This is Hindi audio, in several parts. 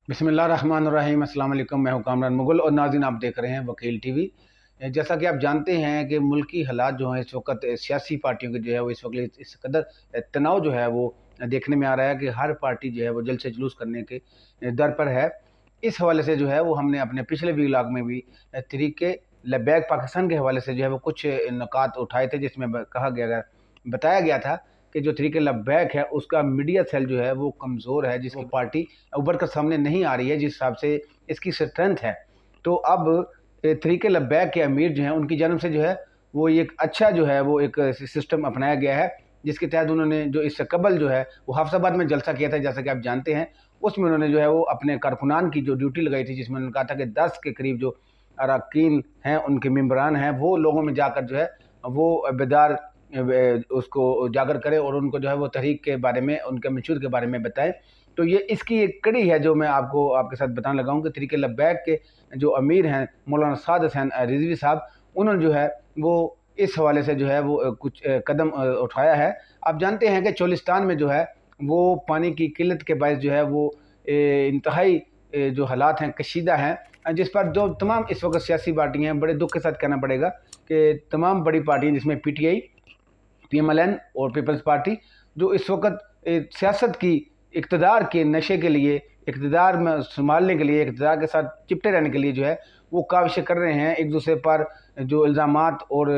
बिस्मिल्लाहिर्रहमानिर्रहीम। अस्सलाम वालेकुम। मैं हूं कामरान मुगल और नाज़रीन आप देख रहे हैं वकील टीवी। जैसा कि आप जानते हैं कि मुल्की हालात जो हैं इस वक्त सियासी पार्टियों के जो है वो इस वक्त इस कदर तनाव जो है वो देखने में आ रहा है कि हर पार्टी जो है वो जल्द से जुलूस करने के दर पर है। इस हवाले से जो है वो हमने अपने पिछले व्लॉग में भी तरीके लबैक पाकिस्तान के हवाले से जो है वो कुछ नुकात उठाए थे, जिसमें बताया गया था कि जो तरीके लबैक है उसका मीडिया सेल जो है वो कमज़ोर है, जिसकी पार्टी उभर कर सामने नहीं आ रही है जिस हिसाब से इसकी स्ट्रेंथ है। तो अब तरीके लबैक के अमीर जो हैं उनकी जानब से जो है वो एक अच्छा जो है वो एक सिस्टम अपनाया गया है, जिसके तहत उन्होंने जो इससे कबल जो है वो हफ्साबाद में जलसा किया था, जैसा कि आप जानते हैं। उसमें उन्होंने जो है वो अपने कारकुनान की जो ड्यूटी लगाई थी, जिसमें उन्होंने कहा था कि 10 के करीब जो अरकान हैं, उनके मेम्बरान हैं, वो लोगों में जाकर जो है वो बेदार उसको उजागर करें और उनको जो है वो तहरीक के बारे में, उनके मंशूर के बारे में बताएं। तो ये इसकी एक कड़ी है जो मैं आपको आपके साथ बताने लगा हूँ कि तरीके लबैक के जो अमीर हैं मौलाना साद हुसैन रिजवी साहब, उन्होंने जो है वो इस हवाले से जो है वो कुछ कदम उठाया है। आप जानते हैं कि चोलिस्तान में जो है वो पानी की किल्लत के बायस जो है वो इंतहाई जो हालात हैं कशीदा हैं, जिस पर जो तमाम इस वक्त सियासी पार्टियाँ हैं, बड़े दुख के साथ कहना पड़ेगा कि तमाम बड़ी पार्टियाँ जिसमें PTI, PMLN और पीपल्स पार्टी, जो इस वक्त सियासत की इक़्तिदार के नशे के लिए, इक़्तिदार में संभालने के लिए, इक़्तिदार के साथ चिपटे रहने के लिए जो है वो काविशें कर रहे हैं। एक दूसरे पर जो इल्ज़ामात और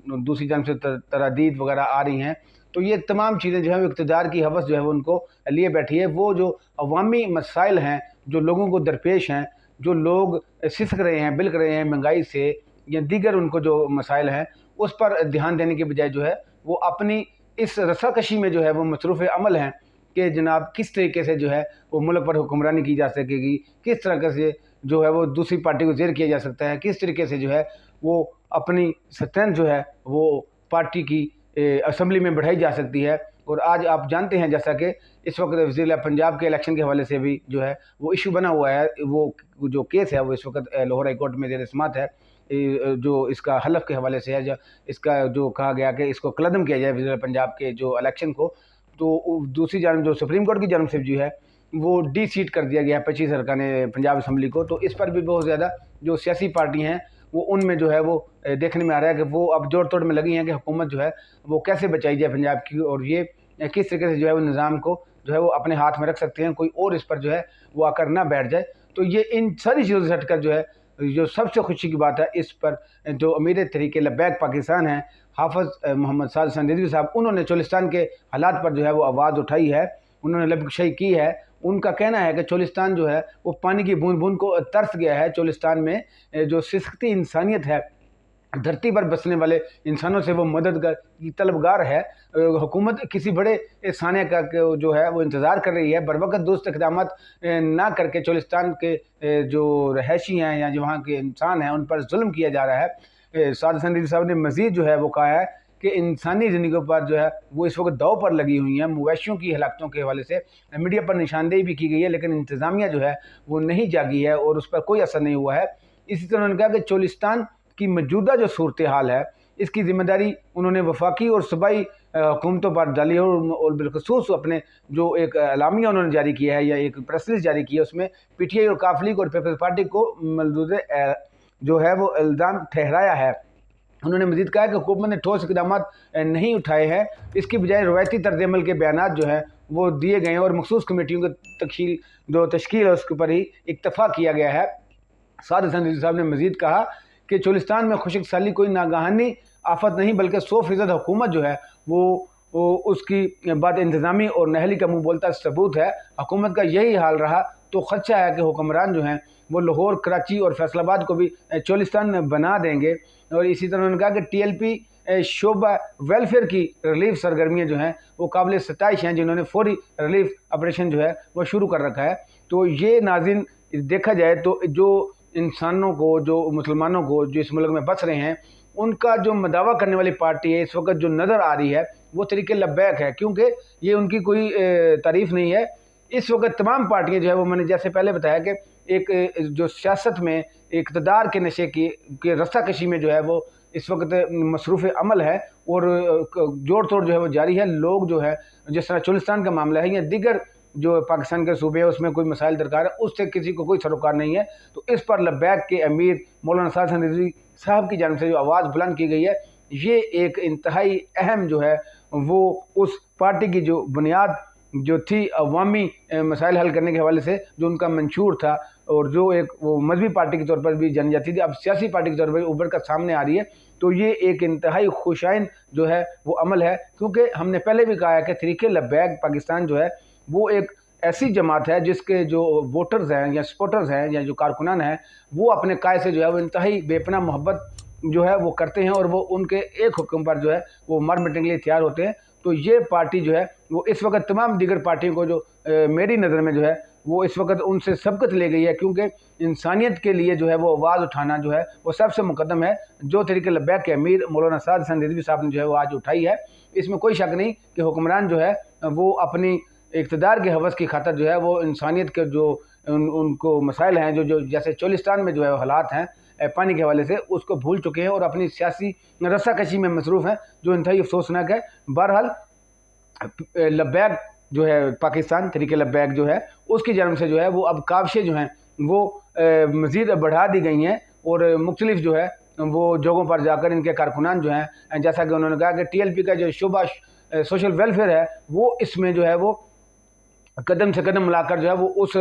दूसरी जानब से तरादीद वगैरह आ रही हैं, तो ये तमाम चीज़ें जो है वो इक़्तिदार की हवस जो है वो उनको लिए बैठी है। वो जो अवामी मसाइल हैं जो लोगों को दरपेश हैं, जो लोग सिसक रहे हैं, बिलक रहे हैं महंगाई से या दीगर उनको जो मसाइल हैं, उस पर ध्यान देने के बजाय जो है वो अपनी इस रस्साकशी में जो है वो मसरूफ़ अमल हैं कि जनाब किस तरीके से जो है वो मुल्क पर हुक्मरानी की जा सकेगी, किस तरह से जो है वो दूसरी पार्टी को ज़ेर किया जा सकता है, किस तरीके से जो है वो अपनी स्ट्रेंथ जो है वो पार्टी की असम्बली में बढ़ाई जा सकती है। और आज आप जानते हैं जैसा कि इस वक्त वज़ीर पंजाब के इलेक्शन के हवाले से भी जो है वो इशू बना हुआ है। वो जो केस है वो इस वक्त लाहौर हाई कोर्ट में ज़ेर समाअत है, जो इसका हलफ के हवाले से है, जो इसका जो कहा गया कि इसको कलअदम किया जाए वज़ीर पंजाब के जो इलेक्शन को। तो दूसरी जानब जो सुप्रीम कोर्ट की जानब से जो है वो डी-सीट कर दिया गया है 25 अरकान पंजाब असम्बली को। तो इस पर भी बहुत ज़्यादा जो सियासी पार्टी हैं वो उनमें जो है वो देखने में आ रहा है कि वो अब जोड़ तोड़ में लगी हैं कि हुकूमत जो है वो कैसे बचाई जाए पंजाब की, और ये किस तरीके से जो है वो निज़ाम को जो है वो अपने हाथ में रख सकते हैं, कोई और इस पर जो है वो आकर ना बैठ जाए। तो ये इन सारी चीज़ों से हटकर जो है जो सबसे खुशी की बात है, इस पर जो अमीर तरीके लबैक पाकिस्तान हैं हाफ़िज़ मोहम्मद साद हुसैन रिजवी साहब, उन्होंने चोलिस्तान के हालात पर जो है वो आवाज़ उठाई है, उन्होंने लबकुशाई की है। उनका कहना है कि चोलिस्तान जो है वो पानी की बूंद बूंद को तरस गया है। चोलिस्तान में जो सिसकती इंसानियत है, धरती पर बसने वाले इंसानों से वो मदद की तलबगार है। हुकूमत किसी बड़े सानिया का जो है वो इंतज़ार कर रही है, बर वक़्त दुरुस्त इक़दामात ना करके चोलिस्तान के जो रहायशी हैं या जो वहाँ के इंसान हैं उन पर जुल्म किया जा रहा है। साद हुसैन रिज़वी साहब ने मज़ीद जो है वो कहा है कि इंसानी ज़िंदगियों पर जो है वो इस वक्त दाव पर लगी हुई हैं। मवेशियों की हलाकतों के हवाले से मीडिया पर निशानदेही भी की गई है, लेकिन इंतज़ामिया जो है वो नहीं जागी है और उस पर कोई असर नहीं हुआ है। इसी तरह उन्होंने कहा कि चोलिस्तान की मौजूदा जो सूरत हाल है इसकी ज़िम्मेदारी उन्होंने वफाकी और सूबाई हुकूमतों पर डाली है, और बिलखसूस अपने जो एक एलामिया उन्होंने जारी किया है या एक प्रेस रिलीज जारी की है, उसमें PTI और काफ लीग और पीपल्स पार्टी को मौजूद जो है वो इल्ज़ाम ठहराया है। उन्होंने मज़ीद कहा कि हुकूमत ने ठोस इक़दाम नहीं उठाए हैं, इसकी बजाय रवायती तर्ज अमल के बयान जो हैं वो दिए गए हैं और मखसूस कमेटियों की तश्कील है उसके ऊपर ही इत्तफाक़ किया गया है। साद हुसैन रिज़वी साहब ने मज़ीद कहा कि चोलिस्तान में खुशक साली कोई नागहानी आफत नहीं, बल्कि 100% हुकूमत जो है वो उसकी बाद इंतज़ामी और नहली का मुँह बोलता सबूत है। हुकूमत का यही हाल रहा तो ख़दशा है कि हुक्मरान जो हैं वो लाहौर, कराची और फैसलाबाद को भी चोलिस्तान में बना देंगे। और इसी तरह उन्होंने कहा कि TLP शोबा वेलफेयर की रिलीफ सरगर्मियाँ जो हैं वो काबिल सताइश हैं, जिन्होंने फौरी रिलीफ ऑपरेशन जो है वो शुरू कर रखा है। तो ये नाज़रीन देखा जाए तो जो इंसानों को, जो मुसलमानों को जो इस मुल्क में बस रहे हैं, उनका जो मदावा करने वाली पार्टी है इस वक्त जो नज़र आ रही है वो तरीके लबैक है, क्योंकि ये उनकी कोई तारीफ़ नहीं है। इस वक्त तमाम पार्टियां जो है वो मैंने जैसे पहले बताया कि एक जो सियासत में इक़्तिदार के नशे की के रस्साकशी में जो है वो इस वक्त मसरूफ़ अमल है और जोड़ तोड़ जो है वो जारी है। लोग जो है जिस तरह चोलिस्तान का मामला है या दीगर जो पाकिस्तान के सूबे है उसमें कोई मसाइल दरकार है, उससे किसी को कोई सरोकार नहीं है। तो इस पर लब्बैक के अमीर मौलाना साद हसन रिजवी साहब की जानिब से जो आवाज़ बुलंद की गई है, ये एक इंतहाई अहम जो है वो उस पार्टी की जो बुनियाद जो थी अवामी मसाइल हल करने के हवाले से जो उनका मंशूर था, और जो एक वो मजहबी पार्टी के तौर पर भी जानी जाती थी, अब सियासी पार्टी के तौर पर उभर कर सामने आ रही है। तो ये एक इंतहाई खुशाइन जो है वो अमल है, क्योंकि हमने पहले भी कहा है कि तहरीक लब्बैक पाकिस्तान जो है वो एक ऐसी जमात है जिसके जो वोटर्स हैं या सपोर्टर्स हैं या जो कारकुनान हैं, वो अपने काय से जो है वो इंतहाई बेपनाह मोहब्बत जो है वो करते हैं, और वो उनके एक हुक्म पर जो है वो मर मिटने के लिए तैयार होते हैं। तो ये पार्टी जो है वो इस वक्त तमाम दीगर पार्टियों को जो मेरी नज़र में जो है वो इस वक्त उनसे सबकत ले गई है, क्योंकि इंसानियत के लिए जो है वो आवाज़ उठाना जो है वो सबसे मुकद्दम है। जो तहरीक लब्बैक के अमीर मौलाना साद हसन रिजवी साहब ने जो है वो आज उठाई है, इसमें कोई शक नहीं कि हुक्मरान जो है वो अपनी इक़्तिदार के हवस की खातर जो है वो इंसानियत के जो उनको मसाइल हैं, जो जो जैसे चोलिस्तान में जो है हालात हैं पानी के हवाले से, उसको भूल चुके हैं और अपनी सियासी रस्साकशी में मसरूफ़ हैं, जो इंतहाई अफसोसनाक है। बहरहाल लब्बैक जो है पाकिस्तान तहरीक लब्बैक जो है उसकी जन्म से जो है वो अब काविशें जो हैं वो मज़ीद बढ़ा दी गई हैं, और मुख्तलिफ जो है वो जगहों पर जाकर इनके कारकुनान जो हैं, जैसा कि उन्होंने कहा कि TLP का जो शुबा सोशल वेलफेयर है वो इसमें जो है वो कदम से कदम मिलाकर जो है वो उस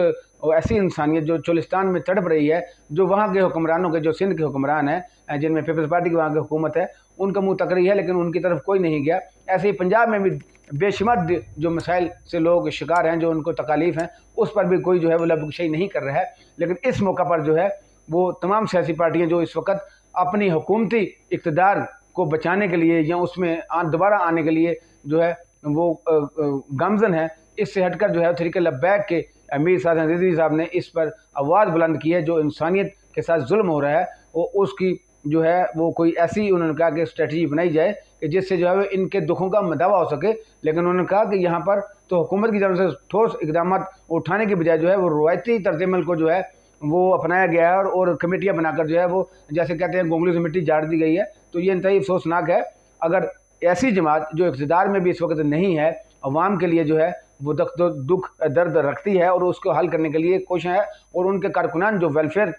ऐसी इंसानियत जो चोलिस्तान में तड़प रही है, जो वहाँ के हुक्मरानों के, जो सिंध के हुक्मरान हैं जिनमें पीपल्स पार्टी की वहाँ की हुकूमत है, उनका मुँह तक रही है लेकिन उनकी तरफ कोई नहीं गया। ऐसे ही पंजाब में भी बेशुमार जो मसाइल से लोग शिकार हैं, जो उनको तकालीफ हैं, उस पर भी कोई जो है वो लबकुशाई नहीं कर रहा है। लेकिन इस मौका पर जो है वो तमाम सियासी पार्टियाँ जो इस वक्त अपनी हुकूमती इक़्तिदार को बचाने के लिए या उसमें दोबारा आने के लिए जो है वो गामजन है, इससे हटकर जो है तहरीक लब्बैक के अमीर साद हसन रिजवी साहब ने इस पर आवाज़ बुलंद की है। जो इंसानियत के साथ जुल्म हो रहा है वो उसकी जो है वो कोई ऐसी उन्होंने कहा कि स्ट्रेटजी बनाई जाए कि जिससे जो है इनके दुखों का मदावा हो सके। लेकिन उन्होंने कहा कि यहाँ पर तो हुकूमत की तरफ से ठोस इकदाम उठाने के बजाय जो है वो रवायती तर्ज़-ए-अमल को जो है वो अपनाया गया है, और कमेटियाँ बनाकर जो है वो जैसे कहते हैं गोंगलू से मिट्टी झाड़ दी गई है। तो ये इंतहाई अफसोसनाक है। अगर ऐसी जमात जो इक़्तिदार में भी इस वक्त नहीं है, अवाम के लिए जो है वो दुख दर्द रखती है और उसको हल करने के लिए कोशिश है, और उनके कारकुनान जो वेलफेयर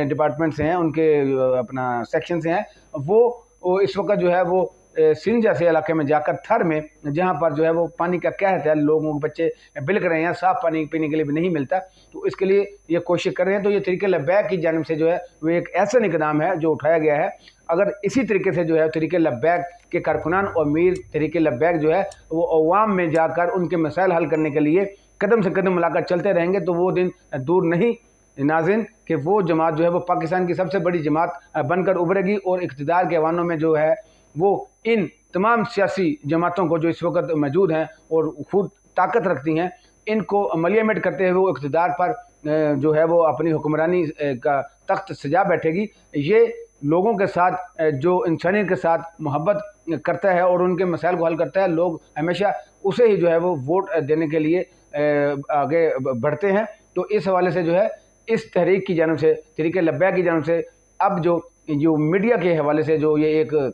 डिपार्टमेंट से हैं, उनके अपना सेक्शन से हैं, वो इस वक्त जो है वो सिंध जैसे इलाके में जाकर थर में, जहाँ पर जो है वो पानी का कहत है, लोगों के बच्चे बिलक रहे हैं, साफ़ पानी पीने के लिए भी नहीं मिलता, तो इसके लिए ये कोशिश कर रहे हैं। तो ये तहरीक लब्बैक की जानिब से जो है वो एक ऐसा इक़दाम है जो उठाया गया है। अगर इसी तरीके से जो है तहरीक लब्बैक के कारकुनान और अमीर तहरीक लब्बैक जो है वो अवाम में जाकर उनके मसाइल हल करने के लिए कदम से कदम मिलाकर चलते रहेंगे, तो वो दिन दूर नहीं नाज़रीन कि वो जमात जो है वो पाकिस्तान की सबसे बड़ी जमात बनकर उभरेगी, और इक़्तिदार के ऐवानों में जो है वो इन तमाम सियासी जमातों को जो इस वक्त मौजूद हैं और खुद ताकत रखती हैं, इनको अमलियामेंट करते हुए वो इक़्तिदार पर जो है वो अपनी हुक्मरानी का तख्त सजा बैठेगी। ये लोगों के साथ जो इंसानियत के साथ मोहब्बत करता है और उनके मसाइल को हल करता है, लोग हमेशा उसे ही जो है वो वोट देने के लिए आगे बढ़ते हैं। तो इस हवाले से जो है इस तहरीक की जानिब से, तहरीक लब्बैक की जानिब से, अब जो मीडिया के हवाले से जो ये एक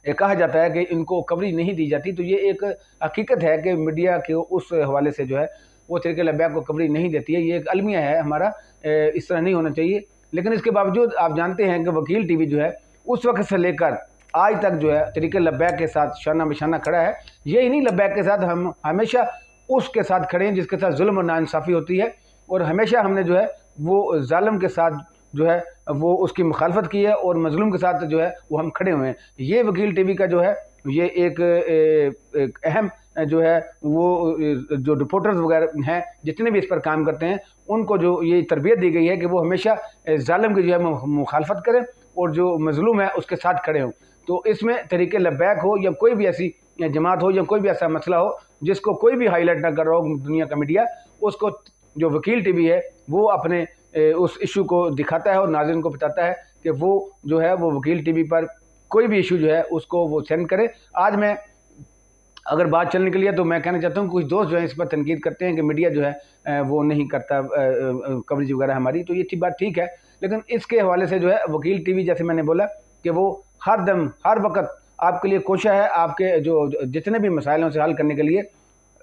कहा जाता है कि इनको कवरेज नहीं दी जाती, तो ये एक हकीकत है कि मीडिया के उस हवाले से जो है वो तहरीक लब्बैक को कवरेज नहीं देती है। ये एक अलमिया है हमारा, इस तरह नहीं होना चाहिए। लेकिन इसके बावजूद आप जानते हैं कि वकील टीवी जो है उस वक्त से लेकर आज तक जो है तहरीक लब्बैक के साथ शाना बिशाना खड़ा है। यही नहीं, लब्बैक के साथ हम हमेशा उसके साथ खड़े हैं जिसके साथ जुल्म और नाइंसाफ़ी होती है, और हमेशा हमने जो है वो जालिम के साथ जो है वो उसकी मुखालफत की है, और मजलूम के साथ जो है वो हम खड़े हुए हैं। ये वकील टीवी का जो है ये एक अहम जो है वो जो रिपोर्टर्स वगैरह हैं जितने भी इस पर काम करते हैं, उनको जो ये तरबियत दी गई है कि वो हमेशा जालिम की जो है मुखालफत करें और जो मजलूम है उसके साथ खड़े हों। तो इसमें तहरीक लब्बैक हो या कोई भी ऐसी जमात हो या कोई भी ऐसा मसला हो जिसको कोई भी हाईलाइट ना कर रहा हो दुनिया का मीडिया, उसको जो वकील टीवी है वो अपने उस इशू को दिखाता है और नाज़रीन को बताता है कि वो जो है वो वकील टीवी पर कोई भी इशू जो है उसको वो सेंड करे। आज मैं अगर बात चलने के लिए तो मैं कहना चाहता हूँ कुछ दोस्त जो है इस पर तनकीद करते हैं कि मीडिया जो है वो नहीं करता कवरेज वगैरह हमारी, तो ये बात ठीक है। लेकिन इसके हवाले से जो है वकील टीवी, जैसे मैंने बोला कि वो हर दम हर वक्त आपके लिए कोशिश है आपके जो जितने भी मसाइलों से हल करने के लिए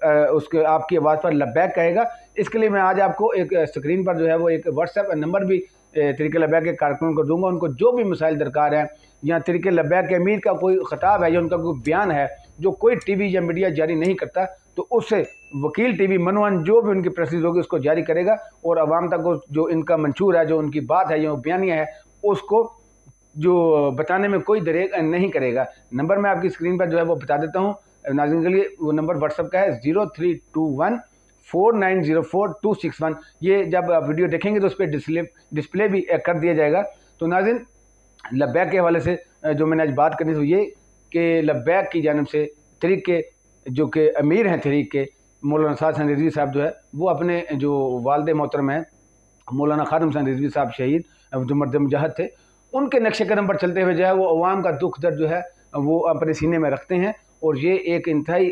उसके आपकी आवाज़ पर लब्बैक कहेगा। इसके लिए मैं आज आपको एक स्क्रीन पर जो है वो एक व्हाट्सएप नंबर भी तरीके लब्बैक के कारकुनों को दूंगा। उनको जो भी मसाइल दरकार हैं या तरीके लब्बैक के अमीर का कोई खिताब है या उनका कोई बयान है जो कोई टीवी या मीडिया जारी नहीं करता, तो उससे वकील टीवी मनवन जो भी उनकी प्रेसिस होगी उसको जारी करेगा और आवाम तक जो इनका मंशूर है, जो उनकी बात है, जो बयानिया है, उसको जो बताने में कोई दरेग नहीं करेगा। नंबर मैं आपकी स्क्रीन पर जो है वो बता देता हूँ नाज़रीन के लिए। वो नंबर व्हाट्सएप का है 03214904 261। ये जब आप वीडियो देखेंगे तो उस पर डिस्प्ले भी कर दिया जाएगा। तो नाज़रीन, लब्बैक के हवाले से जो मैंने आज बात करनी थी ये कि लब्बैक की जानिब से तहरीक के जो कि अमीर हैं तहरीक के मौलाना साद हसन रिजवी साहब जो है वो अपने जो वालिद मोहतरम हैं मौलाना खादिम हसन रिजवी साहब शहीद जो मर्द मुजाहिद थे, उनके नक्शे कदम पर चलते हुए जो है वो अवाम का दुख दर्द जो है वो अपने सीने में रखते हैं। और ये एक इंतहाई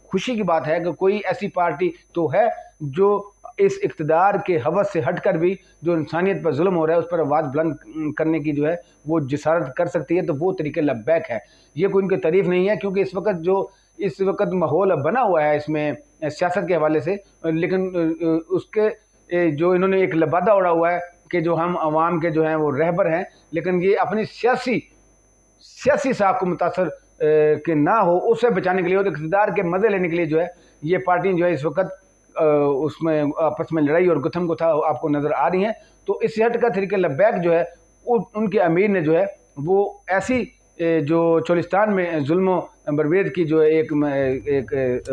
खुशी की बात है कि कोई ऐसी पार्टी तो है जो इस इक़्तिदार के हवस से हटकर भी जो इंसानियत पर जुल्म हो रहा है उस पर आवाज़ बुलंद करने की जो है वो जिसारत कर सकती है। तो वो तरीके लब्बैक है। ये कोई उनकी तारीफ़ नहीं है, क्योंकि इस वक्त माहौल बना हुआ है इसमें सियासत के हवाले से, लेकिन उसके जो इन्होंने एक लबादा उड़ा हुआ है कि जो हम आवाम के जो हैं वो रहबर हैं, लेकिन ये अपनी सियासी साख को मुतासर कि ना हो उससे बचाने के लिए और इक़्तिदार के मज़े लेने के लिए जो है ये पार्टी जो है इस वक्त उसमें आपस में लड़ाई और गुथम गुथा आपको नज़र आ रही हैं। तो इस हट का तरीके लब्बैक जो है उनके अमीर ने जो है वो ऐसी जो चोलिस्तान में जुल्म बरवेद की जो एक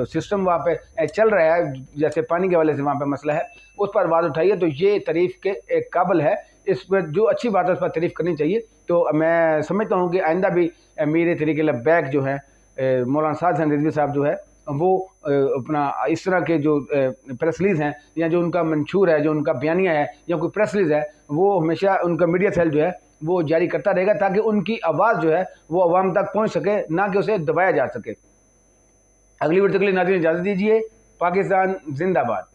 सिस्टम वहाँ पे चल रहा है, जैसे पानी के हवाले से वहाँ पे मसला है, उस पर आवाज़ उठाई है। तो ये तारीफ़ के एक काबिल है। इस पर जो अच्छी बात है उस पर तारीफ़ करनी चाहिए। तो मैं समझता हूँ कि आइंदा भी मेरे तरीके लब्बैक जो है मौलाना साद हसन रिजवी साहब जो है वो अपना इस तरह के जो प्रेस रिलीज़ हैं या जो उनका मंशूर है, जो उनका बयानिया है या कोई प्रेस रिलीज़ है, वो हमेशा उनका मीडिया सेल जो है वो जारी करता रहेगा ताकि उनकी आवाज़ जो है वो आवाम तक पहुंच सके, ना कि उसे दबाया जा सके। अगली वीडियो के लिए नाज़रीन इजाज़त दीजिए। पाकिस्तान जिंदाबाद।